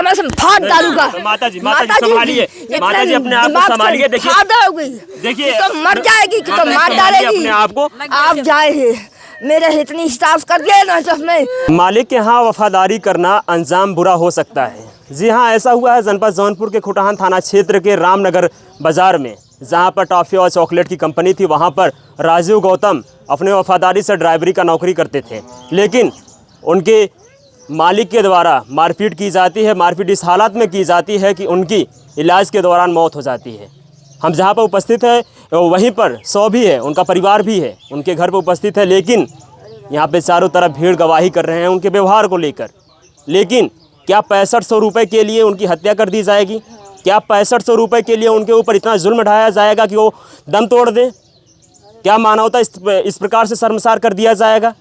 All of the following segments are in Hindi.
समय से फाड़ डालूंगा। माता जी संभालिए, माता जी अपने आप को संभालिए। देखिए तो मर जाएगी कि तो मार डालेगी अपने आप को। आप जाए मेरे इतनी हिसाब कर दिए ना तो मैं। मालिक के यहाँ वफादारी करना अंजाम बुरा हो सकता है। जी हाँ, ऐसा हुआ है जनपद जौनपुर के खुटहान थाना क्षेत्र के रामनगर बाजार में, जहाँ पर टॉफ़ी और चॉकलेट की कंपनी थी। वहाँ पर राजीव गौतम अपने वफादारी से ड्राइवरी का नौकरी करते थे, लेकिन उनके मालिक के द्वारा मारपीट की जाती है। मारपीट इस हालत में की जाती है कि उनकी इलाज के दौरान मौत हो जाती है। हम जहाँ पर उपस्थित है वहीं पर 100 भी है, उनका परिवार भी है, उनके घर पर उपस्थित है, लेकिन यहाँ पे चारों तरफ भीड़ गवाही कर रहे हैं उनके व्यवहार को लेकर। लेकिन क्या 6500 रुपये के लिए उनकी हत्या कर दी जाएगी? क्या 6500 रुपये के लिए उनके ऊपर इतना जुल्म ढाया जाएगा कि वो दम तोड़ दें? क्या मानवता इस प्रकार से शर्मसार कर दिया जाएगा?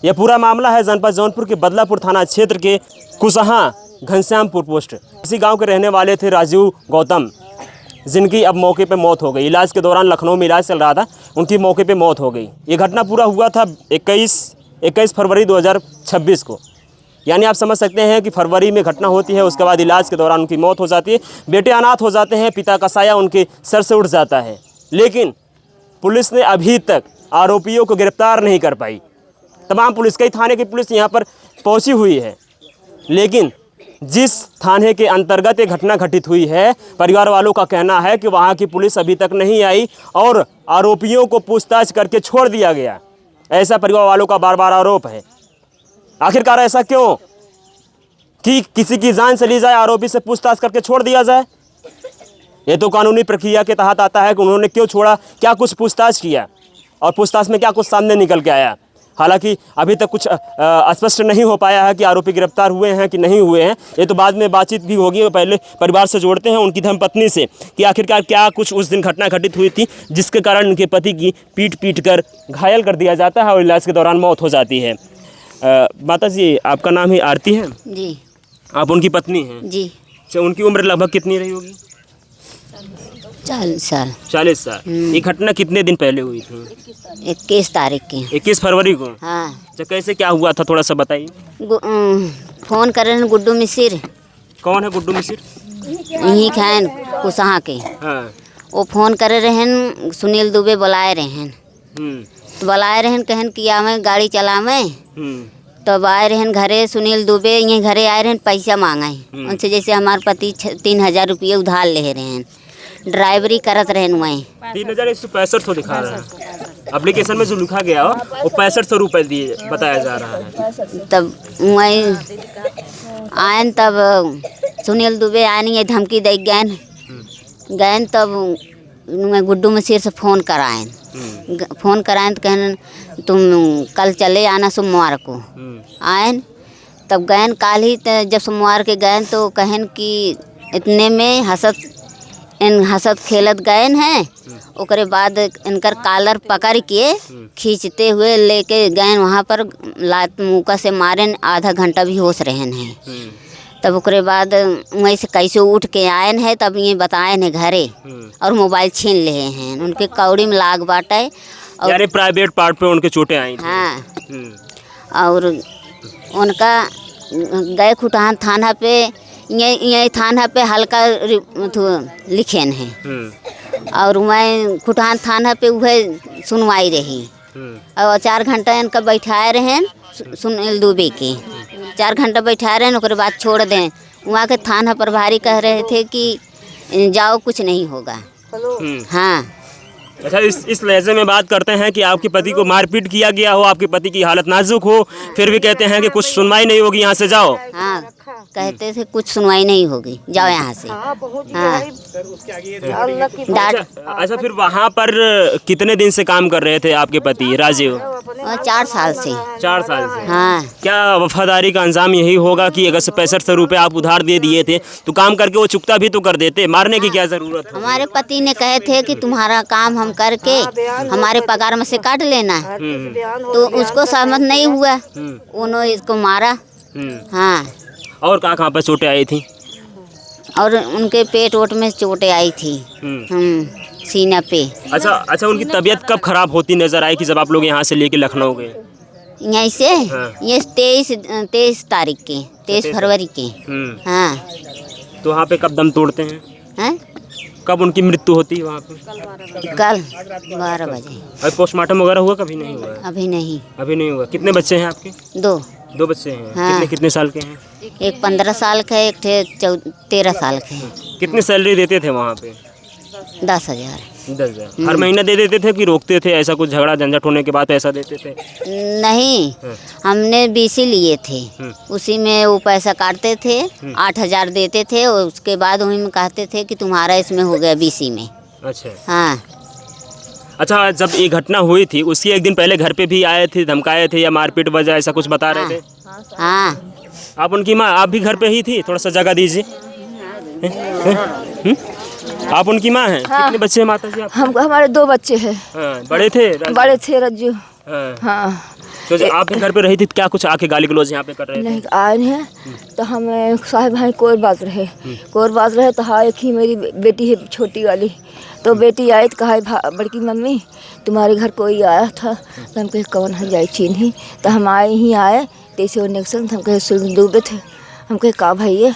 यह पूरा मामला है जनपद जौनपुर के बदलापुर थाना क्षेत्र के कुसहा घनश्यामपुर पोस्ट। इसी गांव के रहने वाले थे राजीव गौतम, जिनकी अब मौके पे मौत हो गई। इलाज के दौरान लखनऊ में इलाज चल रहा था, उनकी मौके पे मौत हो गई। ये घटना पूरा हुआ था 21 फरवरी 2026 को। यानी आप समझ सकते हैं कि फरवरी में घटना होती है, उसके बाद इलाज के दौरान उनकी मौत हो जाती है। बेटे अनाथ हो जाते हैं, पिता का साया उनके सर से उठ जाता है। लेकिन पुलिस ने अभी तक आरोपियों को गिरफ्तार नहीं कर पाई। तमाम पुलिस, कई थाने की पुलिस यहाँ पर पहुँची हुई है, लेकिन जिस थाने के अंतर्गत ये घटना घटित हुई है, परिवार वालों का कहना है कि वहाँ की पुलिस अभी तक नहीं आई और आरोपियों को पूछताछ करके छोड़ दिया गया। ऐसा परिवार वालों का बार बार आरोप है। आखिरकार ऐसा क्यों कि किसी की जान चली जाए, आरोपी से पूछताछ करके छोड़ दिया जाए? ये तो कानूनी प्रक्रिया के तहत आता है कि उन्होंने क्यों छोड़ा, क्या कुछ पूछताछ किया और पूछताछ में क्या कुछ सामने निकल के आया। हालांकि अभी तक कुछ स्पष्ट नहीं हो पाया है कि आरोपी गिरफ्तार हुए हैं कि नहीं हुए हैं। ये तो बाद में बातचीत भी होगी। पहले परिवार से जोड़ते हैं उनकी धर्मपत्नी से कि आखिरकार क्या कुछ उस दिन घटना घटित हुई थी जिसके कारण उनके पति की पीट कर घायल कर दिया जाता है और इलाज के दौरान मौत हो जाती है। माता जी, आपका नाम ही आरती है? जी। आप उनकी पत्नी हैं? जी। अच्छा, उनकी उम्र लगभग कितनी रही होगी? 40 साल। 40 साल। ये घटना कितने दिन पहले हुई थी? 21 तारीख की। 21 फरवरी को? हाँ। अच्छा, कैसे क्या हुआ था, थोड़ा सा बताइए। फोन कर रहे हैं गुड्डू मिसिर। कौन है गुड्डू मिसिर? यहीं खान कुसहा के। हाँ। वो फोन कर रहे हैं, सुनील दुबे बुलाए रहे हैं। तो बुलाए रहे हैं, कहन किया मैं गाड़ी चला मैं। तब आए रहन घरे सुनील दुबे, ये घरे आए रहन, पैसा मांगे उनसे। जैसे हमारे पति 3000 रुपये उधार ले रहे हैं, ड्राइवरी करत रहन। वहीं 3165 तो दिखा रहा है एप्लीकेशन में, जो लिखा गया हो वो 6500 रुपये दिए बताया जा रहा है। तब वहीं आयन, तब सुनील दुबे आयन, ये धमकी दे गए। तब गुड्डू मसीर से फ़ोन कराएं। फ़ोन कराएं तो कहन तुम कल चले आना सोमवार को। आयन तब गए काल ही, जब सोमवार के गए तो कहन कि इतने में हंसत खेलत गए हैं। ओकरे बाद इनकर कॉलर पकड़ के खींचते हुए लेके गए वहाँ पर, लात मुका से मारे, आधा घंटा भी होश रहे हैं। तब ओकरे बाद वहीं से कैसे उठ के आए हैं, तब ये बताए हैं घरे और मोबाइल छीन ले हैं। उनके कौड़ी में लाग बाटे और यानी प्राइवेट पार्ट पे उनके चोटें आई थी। हाँ। और उनका गए खुटहान थाना पे, ये थाना पे हल्का लिखे हैं और मैं खुटहान थाना पे वह सुनवाई रही और 4 घंटा इनका बैठाए रहे सुनील दुबे के। 4 घंटा बैठा रहे हैं, उसके बाद छोड़ दें। वहाँ के थाना प्रभारी कह रहे थे कि जाओ कुछ नहीं होगा। हाँ। अच्छा, इस लहजे में बात करते हैं कि आपके पति को मारपीट किया गया हो, आपके पति की हालत नाजुक हो, फिर भी कहते हैं कि कुछ सुनवाई नहीं होगी, यहाँ से जाओ। हाँ, कहते थे कुछ सुनवाई नहीं होगी, जाओ यहाँ से। हाँ। अच्छा, फिर वहाँ पर कितने दिन से काम कर रहे थे आपके पति राजीव? 4 साल से। 4 साल से। हाँ। क्या वफादारी का अंजाम यही होगा कि अगर 6500 रुपये आप उधार दे दिए थे तो काम करके वो चुकता भी तो कर देते, मारने की क्या जरूरत है? हमारे पति ने कहे थे कि तुम्हारा काम हम करके हमारे पगार में से काट लेना, तो उसको सहमत नहीं हुआ, उन्होंने इसको मारा। हाँ। और कहाँ पर चोटें आई थी? और उनके पेट वोट में चोटें आई थी, सीना पे। अच्छा, उनकी तबीयत कब खराब होती नजर आई कि जब आप लोग यहाँ से लेके लखनऊ गए? यहीं से हाँ। ये 23 तारीख के 23 फरवरी के। हाँ। तो वहाँ पे कब दम तोड़ते हैं? हैं? कब उनकी मृत्यु होती है वहाँ पे? कल 12 बजे। अभी पोस्टमार्टम वगैरह हुआ? कभी नहीं हुआ? अभी नहीं। अभी नहीं हुआ। कितने बच्चे हैं आपके? 2 बच्चे हैं। हाँ। कितने कितने साल के हैं? एक 15 साल का है, एक थे 13 साल के हैं। कितनी सैलरी देते थे वहाँ पे? 10,000। 10,000 हर महीना दे देते थे कि रोकते थे? ऐसा कुछ झगड़ा झंझट होने के बाद पैसा देते थे? नहीं, हमने BC लिए थे, उसी में वो पैसा काटते थे। 8,000 देते थे और उसके बाद वहीं में कहते थे कि तुम्हारा इसमें हो गया BC में। अच्छा। हाँ। अच्छा, जब ये घटना हुई थी उसके एक दिन पहले घर पे भी आए थे, धमकाए थे या मारपीट वजह ऐसा कुछ बता रहे थे? हाँ। आप उनकी माँ, आप भी घर पे ही थी? थोड़ा सा जगह दीजिए। आप उनकी माँ हैं? हाँ। कितने बच्चे हैं माता जी आप? हमको हमारे 2 बच्चे हैं। हाँ, बड़े थे? बड़े थे रज्जू। हाँ। हाँ। तो जब आप भी घर पे रही थी तो क्या कुछ आके गाली गलौज यहाँ पे कर रहे थे? नहीं आए हैं तो हमें साहब भाई कोई बात रहे तो हाँ, एक ही मेरी बेटी है छोटी वाली, तो बेटी आई तो कहा बड़की मम्मी तुम्हारे घर कोई आया था, तो हम कहे कौन है जाए चिन्ही, तो हम आए तैसे कनेक्शन, हम कहे सुन डूबे थे, हम कहे का भैया,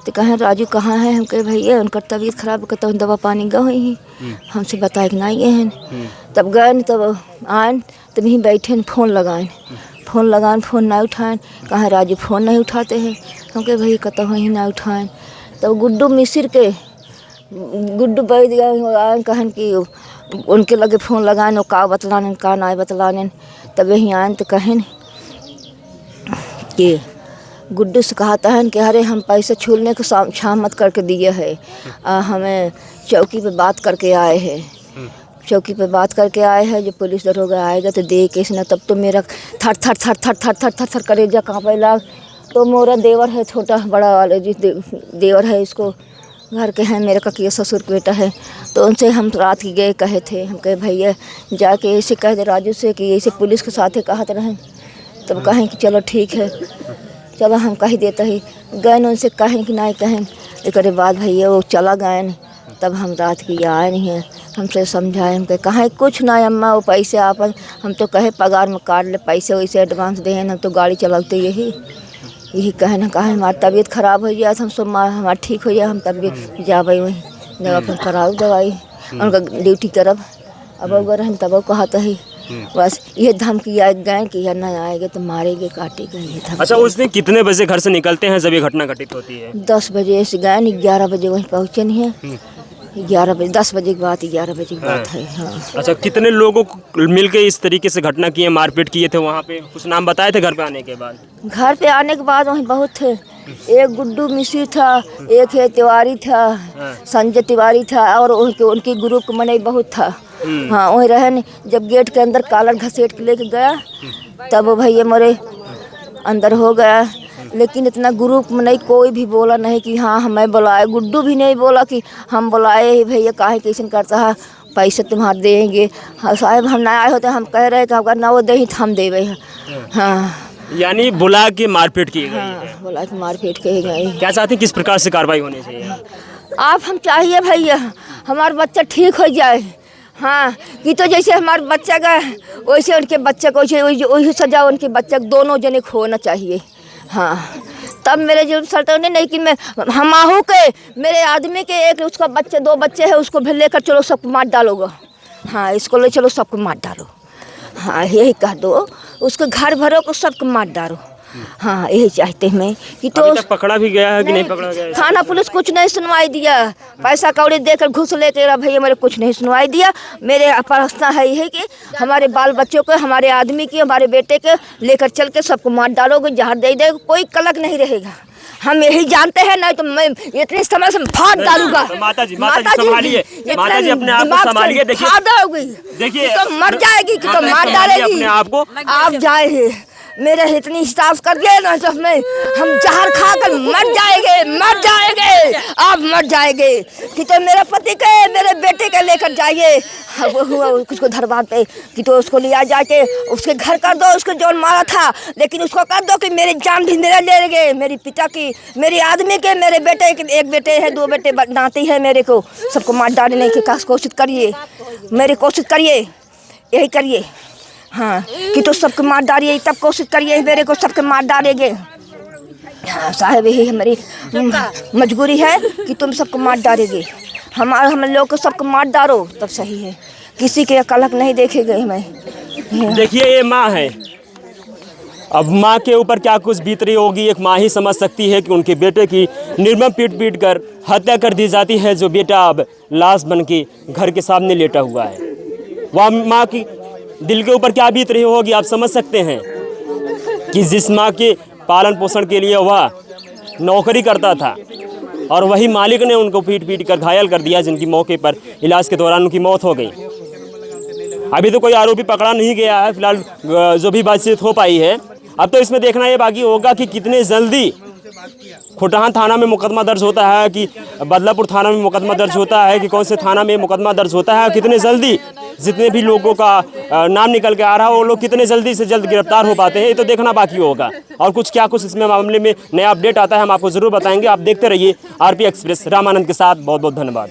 तो कहें राजू कहाँ है, हम कहे भैया उनका तबीयत खराब कहता हूँ दवा पानी गए ही, हमसे बताए कि नहीं हैं। तब गए तब आए तब यहीं बैठे फ़ोन लगाए, फ़ोन नहीं उठाएं, कहाँ राजू फ़ोन नहीं उठाते हैं, हम कहे भैया कहता हूँ ही नहीं उठाएं। तब गुड्डू मिसिर के गुड्डू बैठ गए आए, कहन कि उनके लगे फ़ोन लगाए का बतलाने का ना बतलाने, तब यहीं आए तो कहें कि गुड्डू से कहता है कि अरे हम पैसे छूलने को शामत करके दिए है, हमें चौकी पे बात करके आए हैं, चौकी पे बात करके आए हैं, जो पुलिस दरोगा आएगा तो दे केस ना, तब तो मेरा थर थर थर थर थर थर थर थर करेजा काँपे लगा। तो मोरा देवर है छोटा बड़ा वाले जी देवर है, इसको घर के हैं, मेरे का ससुर के बेटा है, तो उनसे हम रात की गए कहे थे, हम कहे भैया जाके ऐसे कह दे राजू से कि ऐसे पुलिस के साथ कहते रहें, तब कहें कि चलो ठीक है, चलो हम कह देते ही गए उनसे कहें कि नहीं कहें, एक बाद भैया वो चला गए, तब हम रात की आए नहीं हैं, हमसे समझाए, हम कहे कुछ ना अम्मा वो पैसे आप हम तो कहे पगार में काट ले पैसे वैसे एडवांस दे, हम तो गाड़ी चलाते यही कहे ना कहे हमारी तबीयत ख़राब हो जाए, हम सब हमारा ठीक हो जाए, हम तबीयत जाए वहीं दवा पर कराओ दवाई उनका ड्यूटी करब, अब अगर हम तब कहता ही बस ये धमकी आए गए कि न आएंगे तो मारेंगे काटेंगे ये धमकी। अच्छा, उस दिन कितने बजे घर से निकलते हैं जब ये घटना घटित होती है? 10 बजे से गए, 11 बजे वहीं पहुँचे नहीं है, 11 बजे 10 बजे की बात 11 बजे की बात है। हाँ। अच्छा, कितने लोगों को मिलके इस तरीके से घटना की है, मारपीट किए थे वहाँ पे? कुछ नाम बताए थे घर पे आने के बाद? घर पे आने के बाद वहीं बहुत थे, एक गुड्डू मिश्र था, एक है तिवारी था, संजय तिवारी था, और उनके ग्रुप मने बहुत था। हाँ वहीं रहे नहीं, जब गेट के अंदर कालर घसीट के लेके गया तब भैया मोरे अंदर हो गया, लेकिन इतना ग्रुप में नहीं कोई भी बोला नहीं कि हाँ हमें बुलाए, गुड्डू भी नहीं बोला कि हम बुलाए भैया काहे कैसे करता है, पैसे तुम्हारे देंगे। हाँ साहब हम ना आए होते, हम कह रहे कि अगर ना वो दे तो हम देवे। हाँ यानी बुला के मारपीट की गई है? हाँ बुला के मारपीट की गई। क्या चाहते हैं, किस प्रकार से कार्रवाई होनी चाहिए? आप हम चाहिए भैया हमारा बच्चा ठीक हो जाए, हाँ कि तो जैसे हमारे बच्चा का वैसे उनके बच्चे को वैसे सजा उनके बच्चे दोनों जने को होना चाहिए। हाँ तब मेरे जो सरता नहीं कि मैं हम आहू के मेरे आदमी के एक उसका बच्चे 2 बच्चे हैं, उसको भी लेकर चलो सबको मार डालोगा। हाँ इसको ले चलो सबको मार डालो, हाँ यही कह दो, उसके घर भरों को सबको मार डालो। हाँ यही चाहते हैं कि तो अभी तक पकड़ा भी गया है कि नहीं पकड़ा गया है? थाना पुलिस कुछ नहीं सुनवाई दिया, पैसा कौड़ी देकर घुस लेकर भैया मेरे कुछ नहीं सुनवाई दिया। मेरे प्रश्न है यही कि हमारे बाल बच्चों को, हमारे आदमी की, हमारे बेटे के लेकर चल के सबको मार डालोगे, जहर दे देगा, कोई कलंक नहीं रहेगा। हम यही जानते हैं, नहीं तो मैं इतने समय से फाड़ डालूंगा। तो माता जी संभालिए, माता जी अपने आप को संभालिए। देखिए तो मर जाएगी कि तो मार डालेगी अपने आप को। आप जाए मेरे इतनी हिसाब कर दिए ना तो हम जहर खाकर मर जाएंगे, आप मर जाएंगे कि तो मेरे पति के मेरे बेटे के लेकर जाइए उसको दरबार पे कि तो उसको लिया जाके उसके घर कर दो, उसको जो मारा था, लेकिन उसको कर दो कि मेरी जान भी मेरा ले लेंगे, मेरी पिता की, मेरे आदमी के, मेरे बेटे के, एक बेटे है 2 बेटे नाती है मेरे को, सबको मार डालने की कोशिश करिए, मेरी कोशिश करिए, यही करिए। हाँ कि तो सबको मार डालिए, तब कोशिश करिए मेरे को सबके मार डालेंगे। हाँ साहब यही हमारी मजबूरी है कि तुम सबको मार डालेंगे, हम लोग को सबको मार डालो तब सही है, किसी के कलक नहीं देखेंगे हमें। देखिए ये माँ है, अब माँ के ऊपर क्या कुछ बीत रही होगी एक माँ ही समझ सकती है कि उनके बेटे की निर्मम पीट कर हत्या कर दी जाती है, जो बेटा अब लाश बन के घर के सामने लेटा हुआ है। वह माँ की दिल के ऊपर क्या बीत रही होगी आप समझ सकते हैं कि जिस माँ के पालन पोषण के लिए वह नौकरी करता था और वही मालिक ने उनको पीट कर घायल कर दिया, जिनकी मौके पर इलाज के दौरान उनकी मौत हो गई। अभी तो कोई आरोपी पकड़ा नहीं गया है, फिलहाल जो भी बातचीत हो पाई है। अब तो इसमें देखना ये बाकी होगा कि कितने जल्दी खोटाहां थाना में मुकदमा दर्ज होता है, कि बदलापुर थाना में मुकदमा दर्ज होता है, कि कौन से थाना में मुकदमा दर्ज होता है, कितने जल्दी जितने भी लोगों का नाम निकल के आ रहा है वो लोग कितने जल्दी से जल्द गिरफ्तार हो पाते हैं, ये तो देखना बाकी होगा। और कुछ इसमें मामले में नया अपडेट आता है हम आपको ज़रूर बताएंगे। आप देखते रहिए आरपी एक्सप्रेस। रामानंद के साथ बहुत बहुत धन्यवाद।